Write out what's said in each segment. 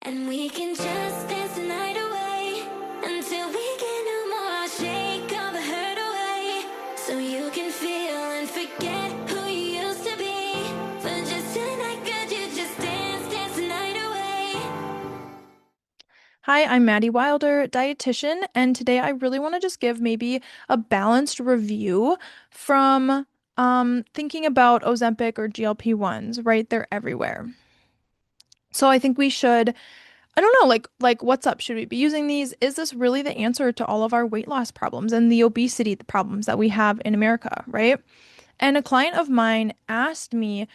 And we can just dance the night away until we get no more. I'll shake all the hurt away so you can feel and forget who you used to be. For just tonight, could you just dance the night away? Hi, I'm Maddie Wilder, dietitian, and today I really want to just give maybe a balanced review from thinking about Ozempic or GLP-1s, right? They're everywhere. So I think we should, I don't know, like what's up? Should we be using these? Is this really the answer to all of our weight loss problems and the obesity problems that we have in America, right? And a client of mine asked me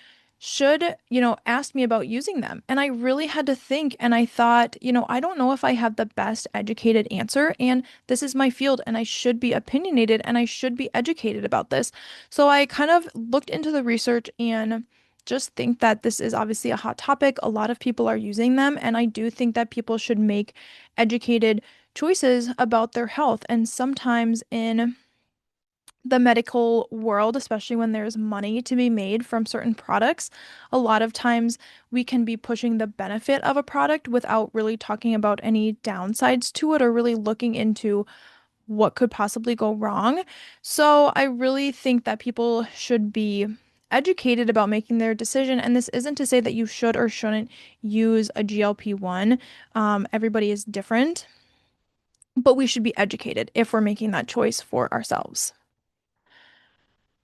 about using them. And I really had to think. And I thought, I don't know if I have the best educated answer. And this is my field, and I should be opinionated and I should be educated about this. So I kind of looked into the research and just think that this is obviously a hot topic. A lot of people are using them. And I do think that people should make educated choices about their health. And sometimes in the medical world, especially when there's money to be made from certain products, a lot of times we can be pushing the benefit of a product without really talking about any downsides to it or really looking into what could possibly go wrong. So I really think that people should be educated about making their decision. And this isn't to say that you should or shouldn't use a GLP-1. Everybody is different, but we should be educated if we're making that choice for ourselves.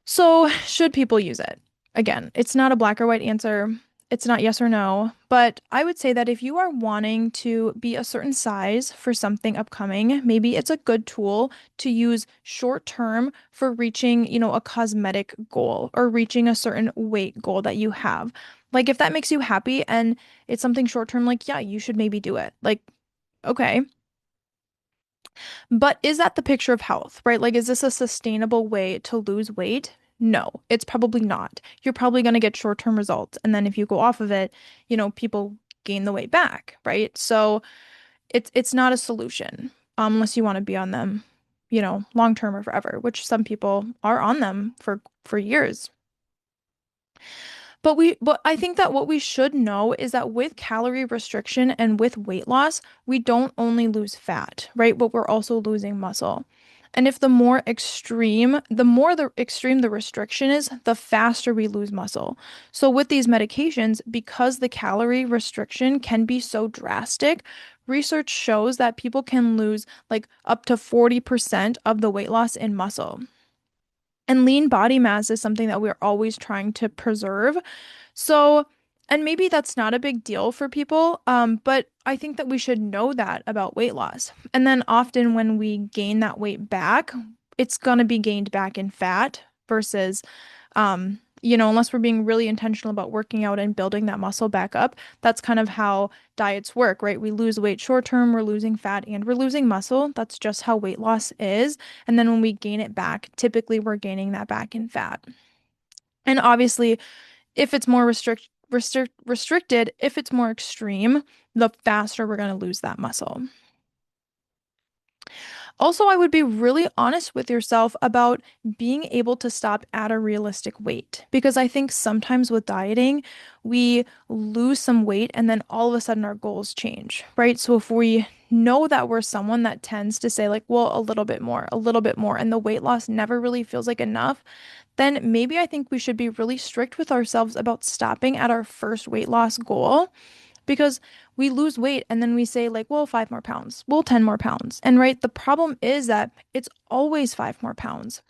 So, should people use it? Again, it's not a black or white answer. It's not yes or no. But I would say that if you are wanting to be a certain size for something upcoming, maybe it's a good tool to use short term for reaching, a cosmetic goal or reaching a certain weight goal that you have. Like, if that makes you happy and it's something short term, like, yeah, you should maybe do it. Like, okay. But is that the picture of health, right? Like, is this a sustainable way to lose weight? No, it's probably not. You're probably going to get short-term results. And then if you go off of it, people gain the weight back, right? So it's not a solution, unless you want to be on them, long term or forever, which some people are on them for years. But I think that what we should know is that with calorie restriction and with weight loss, we don't only lose fat, right? But we're also losing muscle. And if the more the extreme the restriction is, the faster we lose muscle. So with these medications, because the calorie restriction can be so drastic, research shows that people can lose like up to 40% of the weight loss in muscle. And lean body mass is something that we're always trying to preserve. So, and maybe that's not a big deal for people, but I think that we should know that about weight loss. And then often when we gain that weight back, it's going to be gained back in fat versus, unless we're being really intentional about working out and building that muscle back up. That's kind of how diets work, right? We lose weight short term, we're losing fat and we're losing muscle. That's just how weight loss is. And then when we gain it back, typically we're gaining that back in fat. And obviously, if it's more restricted, if it's more extreme, the faster we're going to lose that muscle. Also, I would be really honest with yourself about being able to stop at a realistic weight because I think sometimes with dieting, we lose some weight and then all of a sudden our goals change, right? So if we know that we're someone that tends to say like, well, a little bit more, and the weight loss never really feels like enough, then maybe I think we should be really strict with ourselves about stopping at our first weight loss goal because we lose weight and then we say like, well, 5 more pounds, well, 10 more pounds. And right, the problem is that it's always 5 more pounds.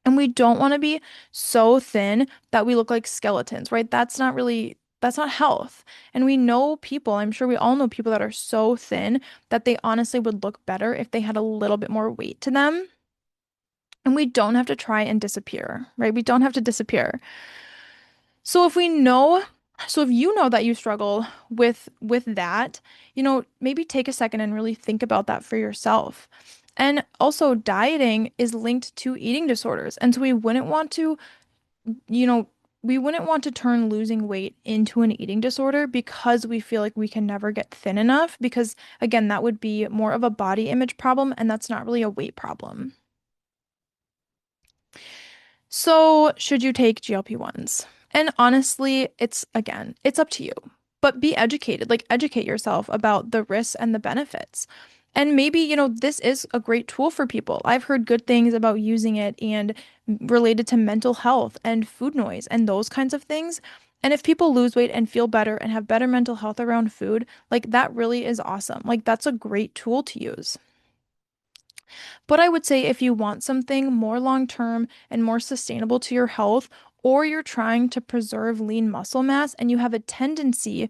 And we don't want to be so thin that we look like skeletons, right? That's not health. And we know people, I'm sure we all know people that are so thin that they honestly would look better if they had a little bit more weight to them. And we don't have to try and disappear, right? We don't have to disappear. So if we know, so if you know that you struggle with that, maybe take a second and really think about that for yourself. And also dieting is linked to eating disorders. And so you know, we wouldn't want to turn losing weight into an eating disorder because we feel like we can never get thin enough because again, that would be more of a body image problem and that's not really a weight problem. So, should you take GLP-1s? And honestly, it's again, it's up to you. but be educated, like educate yourself about the risks and the benefits. And maybe, this is a great tool for people. I've heard good things about using it and related to mental health and food noise and those kinds of things. And if people lose weight and feel better and have better mental health around food, like that really is awesome. Like that's a great tool to use. But I would say if you want something more long term and more sustainable to your health, or you're trying to preserve lean muscle mass and you have a tendency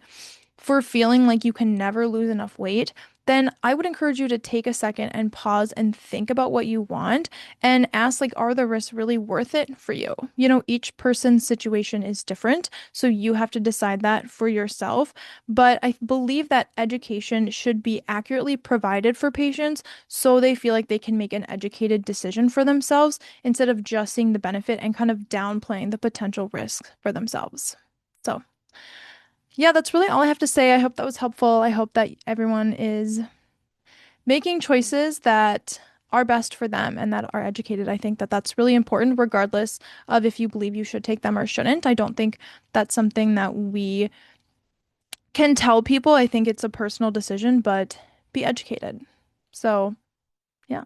for feeling like you can never lose enough weight, then I would encourage you to take a second and pause and think about what you want and ask, like, are the risks really worth it for you? Each person's situation is different, so you have to decide that for yourself. But I believe that education should be accurately provided for patients so they feel like they can make an educated decision for themselves instead of just seeing the benefit and kind of downplaying the potential risks for themselves. So, yeah, that's really all I have to say. I hope that was helpful. I hope that everyone is making choices that are best for them and that are educated. I think that that's really important, regardless of if you believe you should take them or shouldn't. I don't think that's something that we can tell people. I think it's a personal decision, but be educated. So, yeah.